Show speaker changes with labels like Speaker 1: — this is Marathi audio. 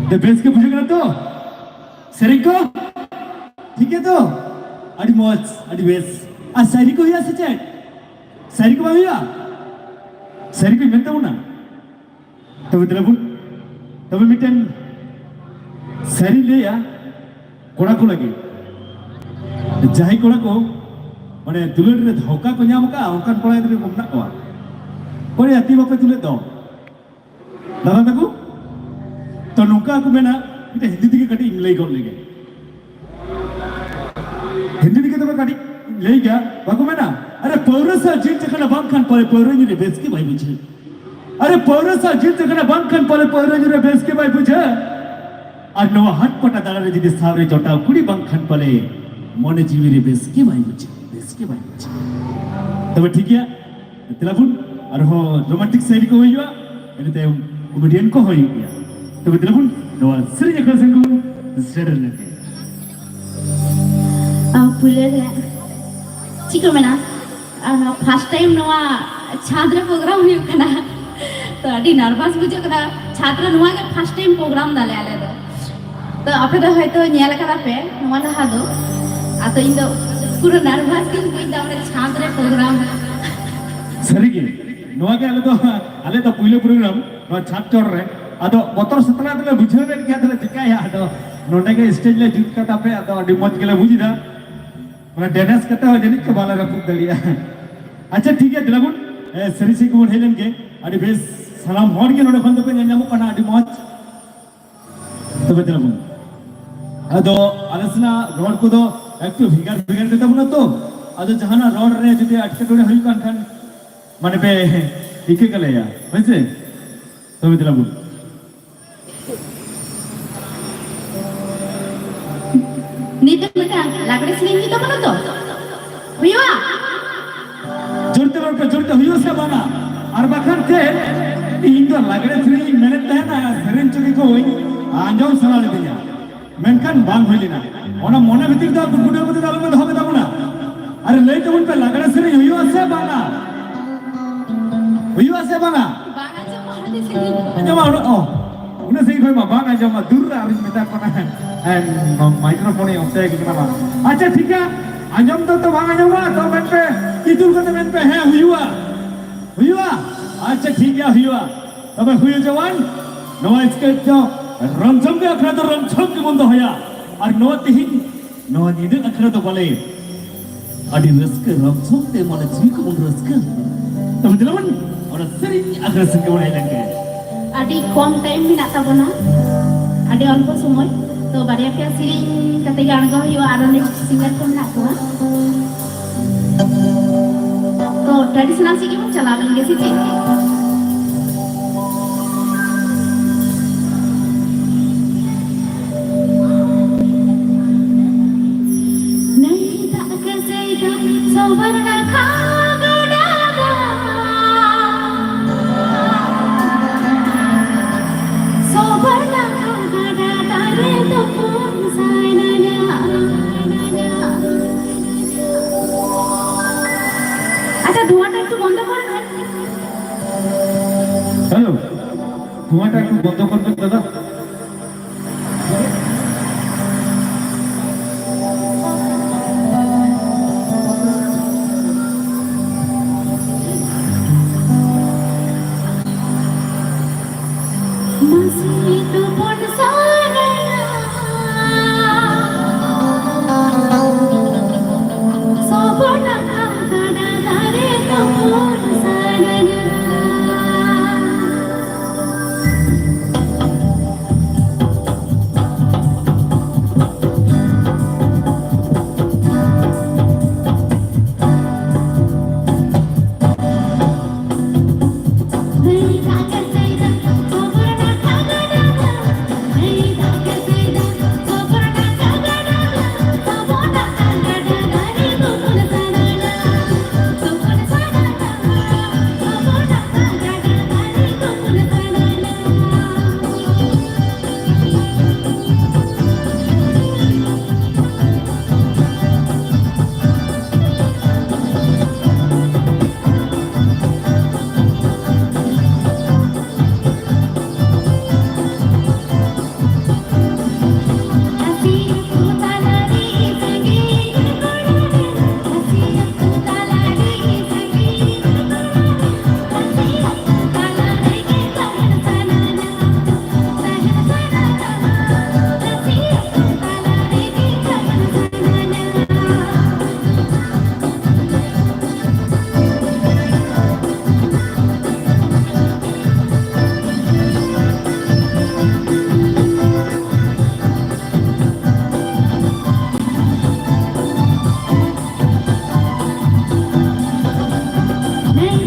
Speaker 1: The best ke bujhe kena to? Sering ko? ठीक है तो? अड़ी मौज, अड़ी बेस. आ सारी को हिया सच्चे? सारी को बाविया? सारी को इवेंट हो ना? तब इतना बुन, तब मिटन सारी ले या कोड़ा को लगे. जाहि कोड़ा को माने दुलर रे धोखा को न्याम का औकान पड़ा इधर घूमना को कोई अति बापे तुले दो दादा तको तो नुका को मेना इटे हिंदी दिखे कटी इंग्लिश को लेके हिंदी दिखे तो मैं कटी ले गया बाको मेना अरे पौरसा जीत जगह ना बांग खान पले पौरनी रे बेस की भाई बुझे अरे पौरसा जीत जगह ना बांग खान पले पौरनी रे बेस की भाई बुझे और नवा हाथ पटा दादा रे जिदी सावरे जोटा कुड़ी बांग खान पले मोने जीवी रे बेस की भाई बुझे बेस की भाई बुझे तब ठीक है तेलापुन और हो रोमांटिक साइड को हुई हुआ इन्हें तो कॉमेडियन को हुई गया तो तेलापुन नवा सरी जगह संगू सरेन ने
Speaker 2: पुले चिको में ना फर्स्ट टाइम नवा छात्र प्रोग्राम हुई करना तो अड़ी नर्वस बुझे करना छात्र नवा के फर्स्ट टाइम प्रोग्राम डाले आले तो आपे तो है तो न्याल करा पे नवा लहा दो आतो इन दो पूरा नर्वस के कोई दावरे छात्र प्रोग्राम
Speaker 1: सरी के नवा के आले तो पहले प्रोग्राम नवा छात्र चढ़ रहे आतो बतर सतना तो बुझे में क्या तो चिका या आतो नोटे के स्टेज ले जुट का तापे आतो अड़ी मौज के ले बुझी दा माने डांस करते हो जनिक के बाला रखुक दलिया अच्छा ठीक है दिलाबुन सरी से को हेलन के अड़ी बेस सलाम होड़ के नोडे खंद पे न्यामो कना अड़ी मौज तो दिलाबुन आदो आलसना रोड को दो একটু ভিগার ভিগার দিতাম না তো আজ জাহানা রড রে যদি আটকে ধরে হই কান খান মানে পে ইকে গেলে या হইছে তবে দিলাম
Speaker 2: নিতে মেটা লাগড়ে সিলিং কি তো বলো তো হইয়া
Speaker 1: জোরতে হইও সে বানা আর বাখান তে ইন তো লাগড়ে সিলিং মেনে তে না সেরেন চকি কই আঞ্জাও সালালে দিয়া মেনকান বাং হইলি না ওনা মনে ভিতর দাও গুড়গুড়ের মধ্যে দাও মধ্যে হবে দাও না আরে লই তো উনপে লাগড়ে সিলিং হইও আছে বানা হইও আছে বানা
Speaker 2: বাঙা যে মহাদি সিলিং
Speaker 1: জমা ও উনি সেই কই মা বাঙা জমা দূর আমি মেটা কোনা মাইক্রোফোনে অফতে কি না আচ্ছা ঠিক আছে আজম তো বাঙা জমা তো মেন पे ইদুল কত মেন पे है हुआ अच्छा ठीक है हुआ तब हुई जवान नवा इसके जो रंगछम के अखरा तो रंगछम के बंद होया और नवा तिहिन नवा निदे अखरा तो बोले अडी रस्क रंगछम ते माने जी को बंद रस्क तब दिलवन और सरी अखरा से के बनाई लगे
Speaker 2: अडी कम टाइम में नाता बना अडी अल्प समय तो बारिया पे सिरिंग कते गान गा हुआ आरो नेक्स्ट सिंगर को ना को तो ट्रेडिशनल से के चला लेंगे सी चीज
Speaker 1: हेलो धुआंटा একটু বন্ধ করবেন দাদা
Speaker 2: Hey.